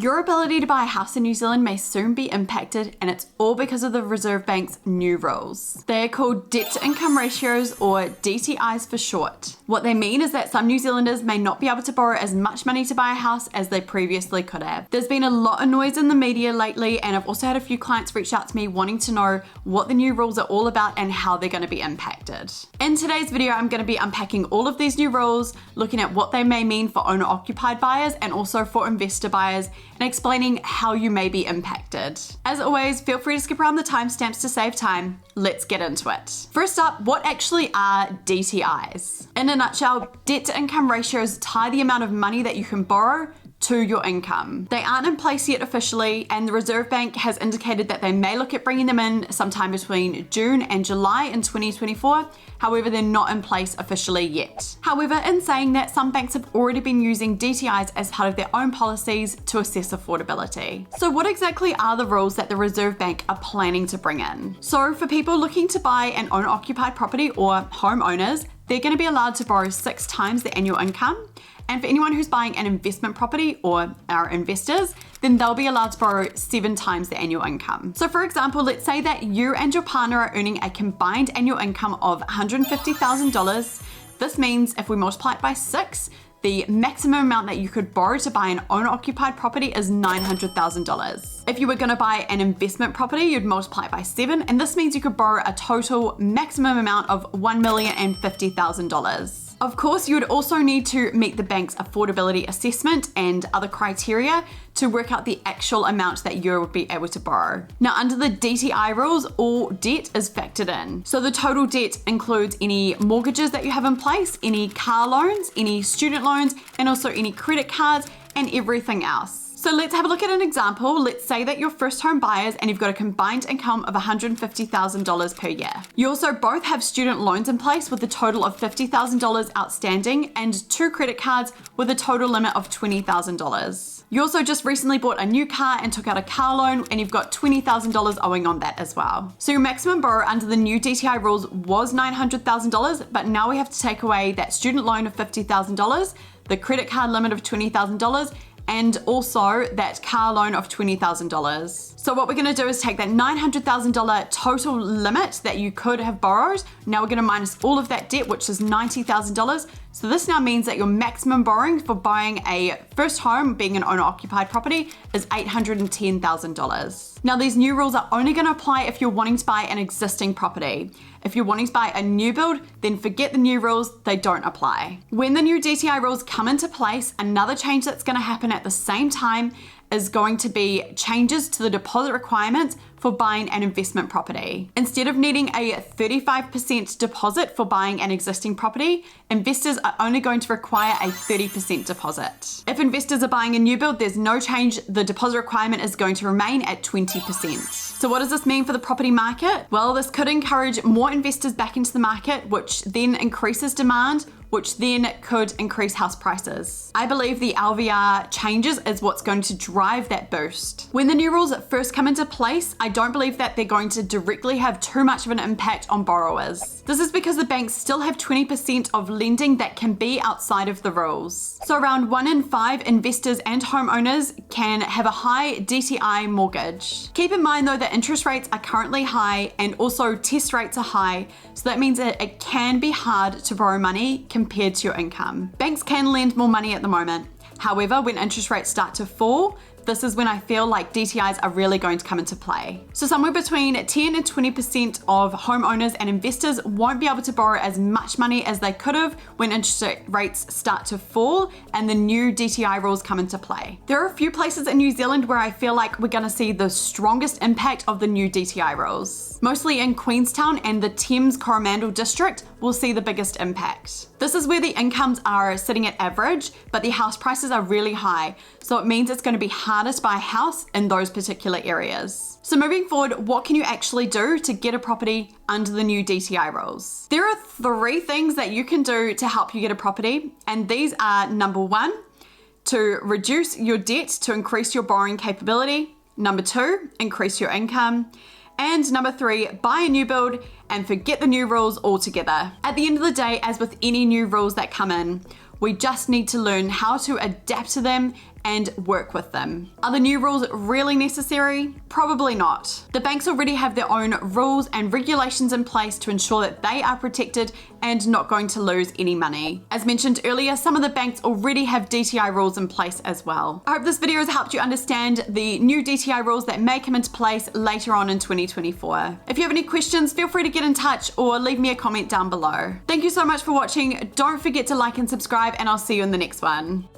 Your ability to buy a house in New Zealand may soon be impacted, and it's all because of the Reserve Bank's new rules. They are called debt to income ratios, or DTIs for short. What they mean is that some New Zealanders may not be able to borrow as much money to buy a house as they previously could have. There's been a lot of noise in the media lately, and I've also had a few clients reach out to me wanting to know what the new rules are all about and how they're going to be impacted. In today's video, I'm going to be unpacking all of these new rules, looking at what they may mean for owner-occupied buyers and also for investor buyers, and explaining how you may be impacted. As always, feel free to skip around the timestamps to save time. Let's get into it. First up, what actually are DTIs? In a nutshell, debt to income ratios tie the amount of money that you can borrow to your income. They aren't in place yet officially, and the Reserve Bank has indicated that they may look at bringing them in sometime between June and July in 2024. However, they're not in place officially yet. However, in saying that, some banks have already been using DTIs as part of their own policies to assess affordability. So what exactly are the rules that the Reserve Bank are planning to bring in? So for people looking to buy an owner-occupied property or homeowners, they're going to be allowed to borrow 6 times the annual income. And for anyone who's buying an investment property or our investors, then they'll be allowed to borrow 7 times the annual income. So for example, let's say that you and your partner are earning a combined annual income of $150,000. This means if we multiply it by 6, the maximum amount that you could borrow to buy an owner-occupied property is $900,000. If you were gonna buy an investment property, you'd multiply it by 7, and this means you could borrow a total maximum amount of $1,050,000. Of course, you would also need to meet the bank's affordability assessment and other criteria to work out the actual amount that you would be able to borrow. Now, under the DTI rules, all debt is factored in. So the total debt includes any mortgages that you have in place, any car loans, any student loans, and also any credit cards and everything else. So let's have a look at an example. Let's say that you're first home buyers and you've got a combined income of $150,000 per year. You also both have student loans in place with a total of $50,000 outstanding and 2 credit cards with a total limit of $20,000. You also just recently bought a new car and took out a car loan, and you've got $20,000 owing on that as well. So your maximum borrow under the new DTI rules was $900,000, but now we have to take away that student loan of $50,000, the credit card limit of $20,000, and also that car loan of $20,000. So what we're gonna do is take that $900,000 total limit that you could have borrowed. Now we're gonna minus all of that debt, which is $90,000. So this now means that your maximum borrowing for buying a first home, being an owner-occupied property, is $810,000. Now these new rules are only gonna apply if you're wanting to buy an existing property. If you're wanting to buy a new build, then forget the new rules, they don't apply. When the new DTI rules come into place, another change that's gonna happen at the same time is going to be changes to the deposit requirements for buying an investment property. Instead of needing a 35% deposit for buying an existing property, investors are only going to require a 30% deposit. If investors are buying a new build, there's no change. The deposit requirement is going to remain at 20%. So what does this mean for the property market? Well, this could encourage more investors back into the market, which then increases demand, which then could increase house prices. I believe the LVR changes is what's going to drive that boost. When the new rules first come into place, I don't believe that they're going to directly have too much of an impact on borrowers. This is because the banks still have 20% of lending that can be outside of the rules. So around 1 in 5 investors and homeowners can have a high DTI mortgage. Keep in mind though that interest rates are currently high and also test rates are high, so that means that it can be hard to borrow money compared to your income. Banks can lend more money at the moment. However, when interest rates start to fall, this is when I feel like DTIs are really going to come into play. So somewhere between 10 and 20% of homeowners and investors won't be able to borrow as much money as they could have when interest rates start to fall and the new DTI rules come into play. There are a few places in New Zealand where I feel like we're gonna see the strongest impact of the new DTI rules. Mostly in Queenstown and the Thames Coromandel district will see the biggest impact. This is where the incomes are sitting at average, but the house prices are really high. So it means it's gonna be harder to buy a house in those particular areas. So moving forward, what can you actually do to get a property under the new DTI rules? There are 3 things that you can do to help you get a property, and these are: number 1, to reduce your debt to increase your borrowing capability; number 2, increase your income; and number 3, buy a new build and forget the new rules altogether. At the end of the day, as with any new rules that come in, we just need to learn how to adapt to them and work with them. Are the new rules really necessary? Probably not. The banks already have their own rules and regulations in place to ensure that they are protected and not going to lose any money. As mentioned earlier, some of the banks already have DTI rules in place as well. I hope this video has helped you understand the new DTI rules that may come into place later on in 2024. If you have any questions, feel free to get in touch or leave me a comment down below. Thank you so much for watching. Don't forget to like and subscribe, and I'll see you in the next one.